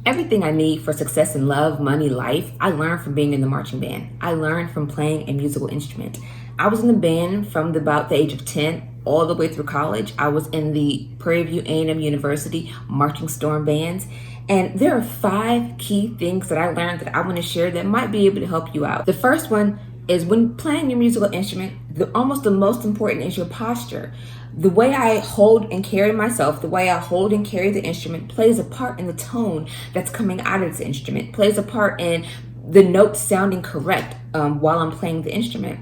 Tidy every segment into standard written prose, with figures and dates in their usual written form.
Everything I need for success in love, money, life, I learned from being in the marching band. I learned from playing a musical instrument. I was in the band from about the age of 10 all the way through college. I was in the Prairie View A&M University marching storm bands. And there are 5 key things that I learned that I want to share that might be able to help you out. The first one is when playing your musical instrument, almost the most important is your posture. The way I hold and carry myself, the way I hold and carry the instrument plays a part in the tone that's coming out of this instrument, plays a part in the notes sounding correct while I'm playing the instrument.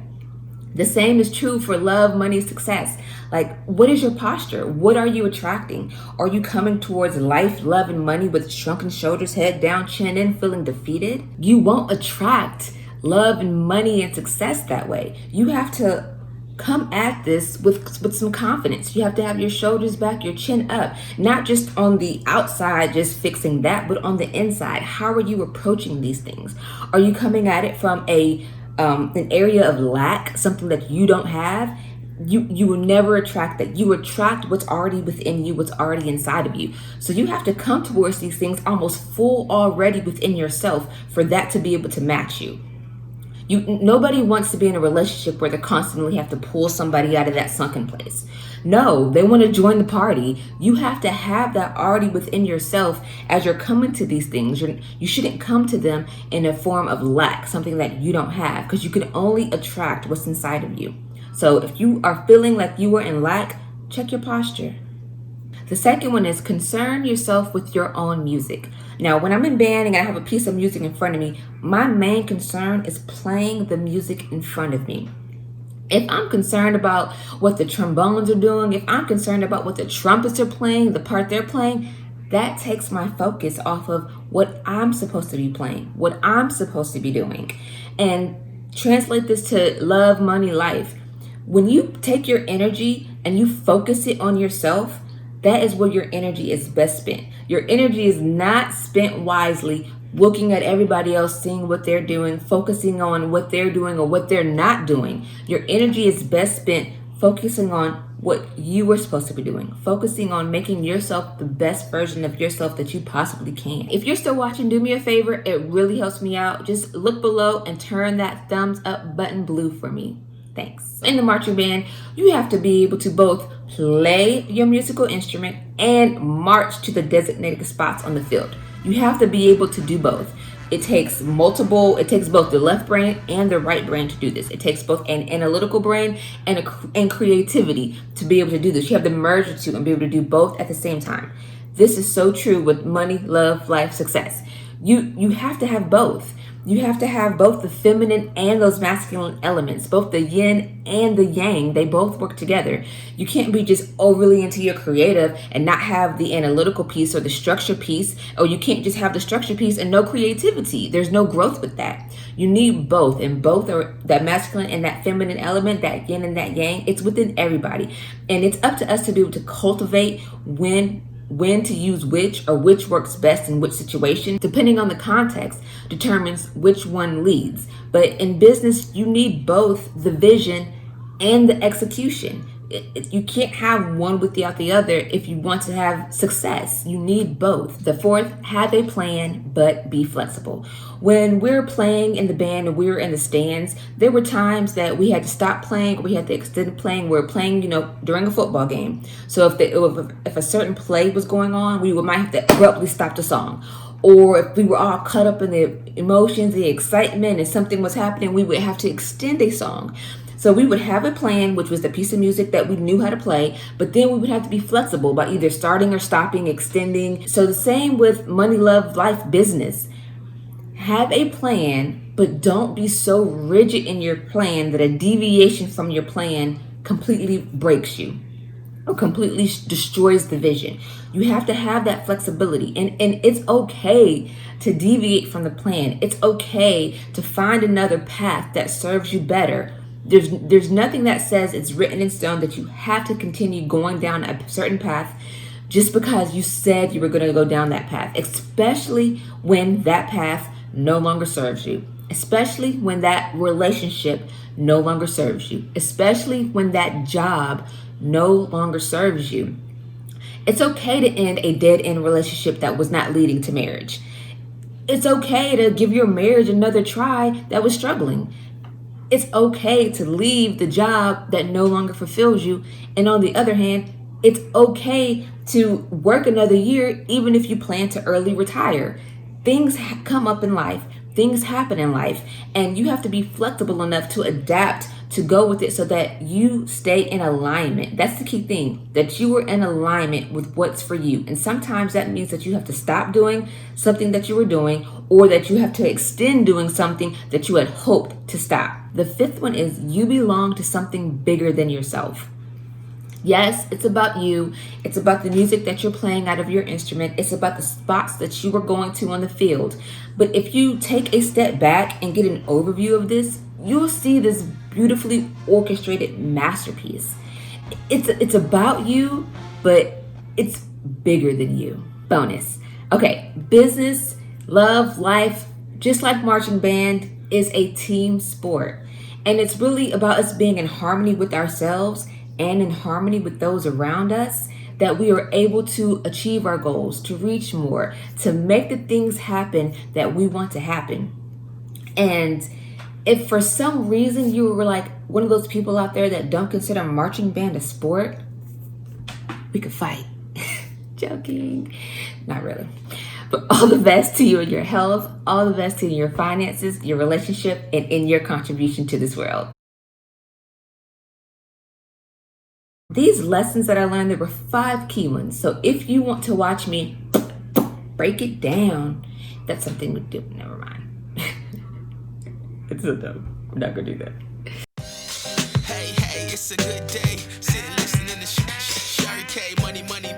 The same is true for love, money, success. Like, what is your posture? What are you attracting? Are you coming towards life, love, and money with shrunken shoulders, head down, chin in, feeling defeated? You won't attract love and money and success that way. You have to come at this with some confidence. You have to have your shoulders back, your chin up, not just on the outside, just fixing that, but on the inside. How are you approaching these things? Are you coming at it from an area of lack, something that you don't have? You will never attract that. You attract what's already within you, what's already inside of you. So you have to come towards these things almost full already within yourself for that to be able to match you. Nobody wants to be in a relationship where they constantly have to pull somebody out of that sunken place. No, they want to join the party. You have to have that already within yourself as you're coming to these things. You shouldn't come to them in a form of lack, something that you don't have, because you can only attract what's inside of you. So if you are feeling like you are in lack, check your posture. The second one is concern yourself with your own music. Now, when I'm in band and I have a piece of music in front of me, my main concern is playing the music in front of me. If I'm concerned about what the trombones are doing, if I'm concerned about what the trumpets are playing, the part they're playing, that takes my focus off of what I'm supposed to be playing, what I'm supposed to be doing. And translate this to love, money, life. When you take your energy and you focus it on yourself, that is where your energy is best spent. Your energy is not spent wisely looking at everybody else, seeing what they're doing, focusing on what they're doing or what they're not doing. Your energy is best spent focusing on what you were supposed to be doing, focusing on making yourself the best version of yourself that you possibly can. If you're still watching, do me a favor. It really helps me out. Just look below and turn that thumbs up button blue for me. Thanks. In the marching band, you have to be able to both play your musical instrument and march to the designated spots on the field. You have to be able to do both. It takes both the left brain and the right brain to do this. It takes both an analytical brain and creativity to be able to do this. You have to merge the two and be able to do both at the same time. This is so true with money, love, life, success. You have to have both. You have to have both the feminine and those masculine elements, both the yin and the yang. They both work together. You can't be just overly into your creative and not have the analytical piece or the structure piece, or you can't just have the structure piece and no creativity. There's no growth with that. You need both, and both are that masculine and that feminine element, that yin and that yang. It's within everybody, and it's up to us to be able to cultivate when to use which, or which works best in which situation, depending on the context, determines which one leads. But in business, you need both the vision and the execution. You can't have one without the other if you want to have success. You need both. The fourth, have a plan, but be flexible. When we're playing in the band and we were in the stands, there were times that we had to stop playing, or we had to extend playing. We were playing, during a football game. So if a certain play was going on, we might have to abruptly stop the song. Or if we were all caught up in the emotions, the excitement, and something was happening, we would have to extend a song. So we would have a plan, which was the piece of music that we knew how to play, but then we would have to be flexible by either starting or stopping, extending. So the same with money, love, life, business. Have a plan, but don't be so rigid in your plan that a deviation from your plan completely breaks you or completely destroys the vision. You have to have that flexibility, and it's okay to deviate from the plan. It's okay to find another path that serves you better. There's nothing that says it's written in stone that you have to continue going down a certain path just because you said you were going to go down that path, especially when that path no longer serves you, especially when that relationship no longer serves you, especially when that job no longer serves you. It's okay to end a dead-end relationship that was not leading to marriage. It's okay to give your marriage another try that was struggling. It's okay to leave the job that no longer fulfills you. And on the other hand, it's okay to work another year even if you plan to early retire. Things come up in life, things happen in life, and you have to be flexible enough to adapt to go with it so that you stay in alignment. That's the key thing, that you are in alignment with what's for you. And sometimes that means that you have to stop doing something that you were doing, or that you have to extend doing something that you had hoped to stop. The fifth one is you belong to something bigger than yourself. Yes, it's about you. It's about the music that you're playing out of your instrument. It's about the spots that you are going to on the field. But if you take a step back and get an overview of this, you'll see this beautifully orchestrated masterpiece. It's about you, but it's bigger than you. Bonus. Okay, business, love, life, just like marching band, is a team sport. And it's really about us being in harmony with ourselves and in harmony with those around us, that we are able to achieve our goals, to reach more, to make the things happen that we want to happen. And if for some reason you were like one of those people out there that don't consider marching band a sport, we could fight. Joking. Not really. But all the best to you in your health, all the best to you in your finances, your relationship, and in your contribution to this world. These lessons that I learned, there were 5 key ones. So if you want to watch me break it down, that's something we do. Never mind. It's so dumb. We're not going to do that. Hey, it's a good day. Sitting listening to Shari, money,